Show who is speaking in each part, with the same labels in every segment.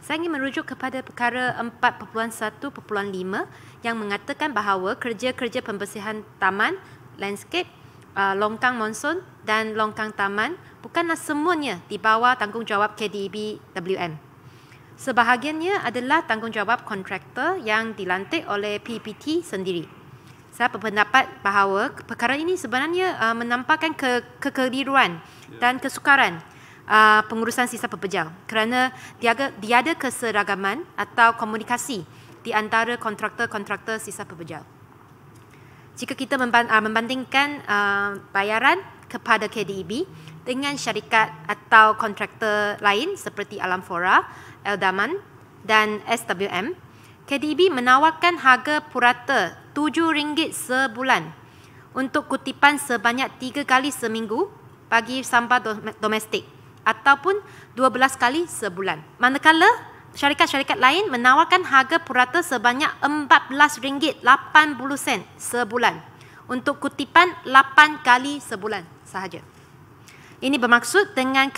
Speaker 1: Saya ingin merujuk kepada perkara 4.1.5 yang mengatakan bahawa kerja-kerja pembersihan taman, landscape, longkang monsun dan longkang taman bukanlah semuanya di bawah tanggungjawab KDEB WM. Sebahagiannya adalah tanggungjawab kontraktor yang dilantik oleh PPT sendiri. Saya berpendapat bahawa perkara ini sebenarnya menampakkan kekeliruan dan kesukaran pengurusan sisa pepejal kerana tiada keseragaman atau komunikasi di antara kontraktor-kontraktor sisa pepejal. Jika kita membandingkan bayaran kepada KDEB dengan syarikat atau kontraktor lain seperti Alam Fora, Eldaman dan SWM, KDEB menawarkan harga purata RM7 sebulan untuk kutipan sebanyak 3 kali seminggu bagi sampah domestik ataupun 12 kali sebulan. Manakala syarikat-syarikat lain menawarkan harga purata sebanyak RM14.80 sebulan untuk kutipan 8 kali sebulan sahaja. Ini bermaksud dengan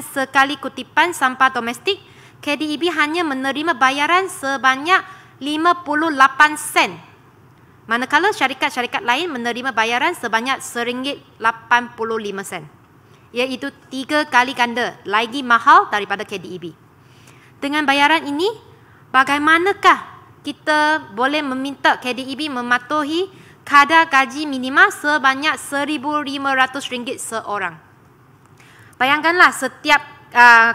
Speaker 1: sekali kutipan sampah domestik, KDEB hanya menerima bayaran sebanyak 58 sen. Manakala syarikat-syarikat lain menerima bayaran sebanyak RM1.85. Iaitu 3 kali ganda lagi mahal daripada KDEB. Dengan bayaran ini, bagaimanakah kita boleh meminta KDEB mematuhi kadar gaji minima sebanyak RM1,500 seorang? Bayangkanlah setiap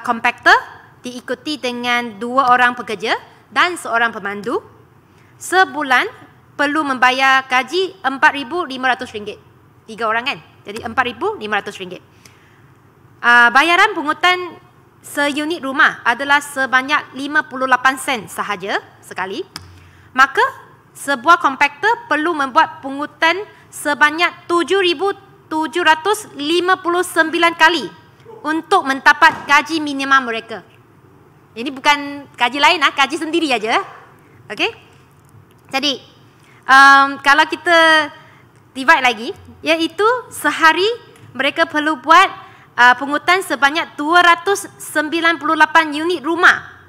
Speaker 1: kompaktor diikuti dengan 2 orang pekerja dan seorang pemandu. Sebulan perlu membayar gaji RM4,500. 3 orang kan? Jadi RM4,500. Bayaran pungutan seunit rumah adalah sebanyak 58 sen sahaja sekali. Maka sebuah kompaktor perlu membuat pungutan sebanyak 7,759 kali untuk mendapat gaji minimum mereka. Ini bukan gaji lain, gaji sendiri aja. Okey? Jadi, kalau kita divide lagi, iaitu sehari mereka perlu buat pungutan sebanyak 298 unit rumah.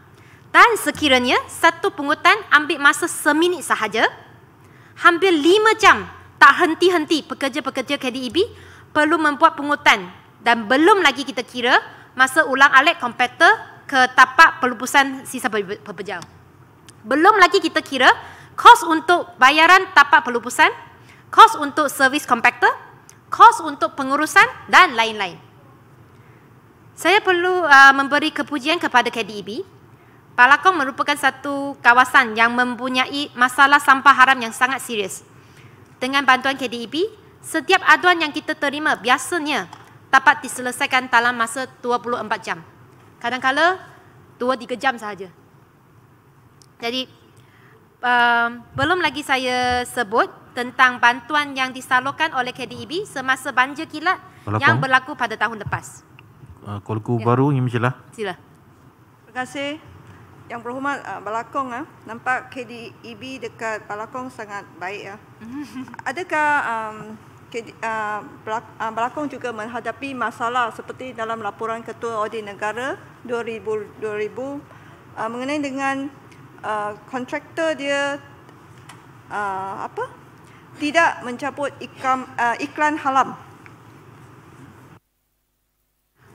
Speaker 1: Dan sekiranya satu pungutan ambil masa seminit sahaja, hampir 5 jam tak henti-henti pekerja-pekerja KDEB perlu membuat pungutan. Dan belum lagi kita kira masa ulang alik kompaktor ke tapak pelupusan sisa pepejal. Belum lagi kita kira kos untuk bayaran tapak pelupusan, kos untuk servis kompaktor, kos untuk pengurusan dan lain-lain. Saya perlu memberi kepujian kepada KDEB. Balakong merupakan satu kawasan yang mempunyai masalah sampah haram yang sangat serius. Dengan bantuan KDEB, setiap aduan yang kita terima biasanya dapat diselesaikan dalam masa 24 jam. Kadang-kadang 2-3 jam sahaja. Jadi, belum lagi saya sebut tentang bantuan yang disalurkan oleh KDEB semasa banjir kilat yang berlaku pada tahun lepas.
Speaker 2: Kolku baru ingin bersilah.
Speaker 1: Sila.
Speaker 3: Terima kasih. Yang berhormat Balakong, nampak KDEB dekat Balakong sangat baik. Adakah Balakong juga menghadapi masalah seperti dalam laporan Ketua Audit Negara 2000 mengenai dengan kontraktor dia tidak mencabut iklan haram?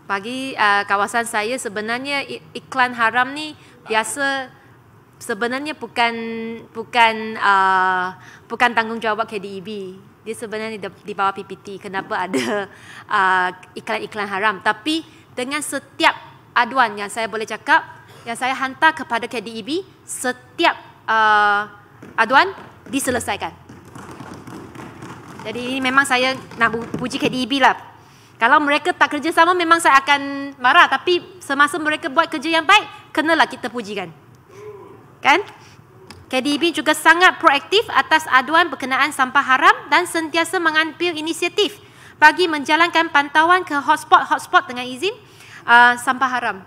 Speaker 1: Bagi kawasan saya sebenarnya iklan haram ni biasa sebenarnya bukan tanggungjawab KDEB. Dia sebenarnya di bawah PPT. Kenapa ada iklan-iklan haram? Tapi dengan setiap aduan yang saya boleh cakap, yang saya hantar kepada KDEB, setiap aduan diselesaikan. Jadi ini memang saya nak puji KDEB lah. Kalau mereka tak kerjasama memang saya akan marah. Tapi semasa mereka buat kerja yang baik, kenalah kita pujikan. Kan? KDEB juga sangat proaktif atas aduan berkenaan sampah haram dan sentiasa mengambil inisiatif bagi menjalankan pantauan ke hotspot dengan izin sampah haram.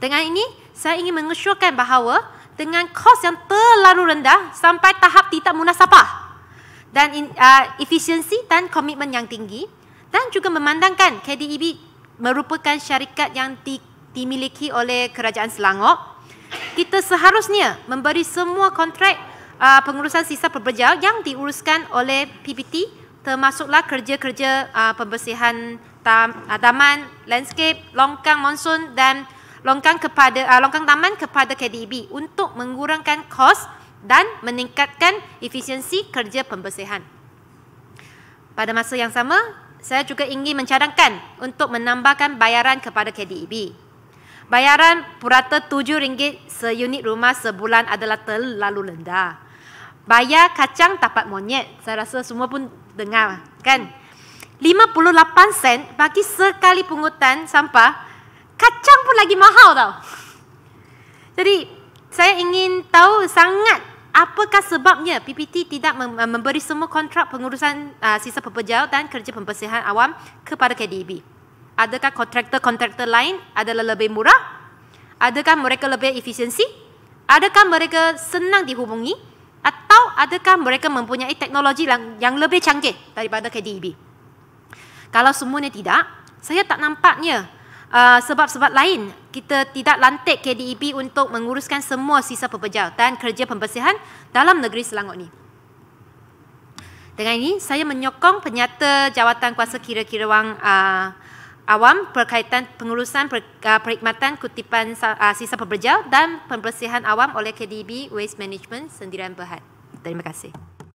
Speaker 1: Dengan ini, saya ingin mengesyorkan bahawa dengan kos yang terlalu rendah sampai tahap tidak munasabah dan efisiensi dan komitmen yang tinggi, dan juga memandangkan KDEB merupakan syarikat yang dimiliki oleh Kerajaan Selangor, kita seharusnya memberi semua kontrak pengurusan sisa pekerja yang diuruskan oleh PPT, termasuklah kerja-kerja pembersihan taman, landscape, longkang monsun dan longkang taman kepada KDEB untuk mengurangkan kos dan meningkatkan efisiensi kerja pembersihan. Pada masa yang sama, saya juga ingin mencadangkan untuk menambahkan bayaran kepada KDEB. Bayaran purata RM7 seunit rumah sebulan adalah terlalu rendah. Bayar kacang tapak monyet, saya rasa semua pun dengar kan? 58 sen bagi sekali pungutan sampah, kacang pun lagi mahal tau. Jadi saya ingin tahu sangat apakah sebabnya PPT tidak memberi semua kontrak pengurusan sisa pekerja dan kerja pembersihan awam kepada KDEB. Adakah kontraktor-kontraktor lain adalah lebih murah? Adakah mereka lebih efisiensi? Adakah mereka senang dihubungi? Atau adakah mereka mempunyai teknologi yang lebih canggih daripada KDEB? Kalau semuanya tidak, saya tak nampaknya sebab-sebab lain kita tidak lantik KDEB untuk menguruskan semua sisa pekerja dan kerja pembersihan dalam negeri Selangor ini. Dengan ini, saya menyokong penyata jawatan kuasa kira-kira wang awam berkaitan pengurusan perkhidmatan kutipan sisa pekerja dan pembersihan awam oleh KDEB Waste Management Sdn Bhd. Terima kasih.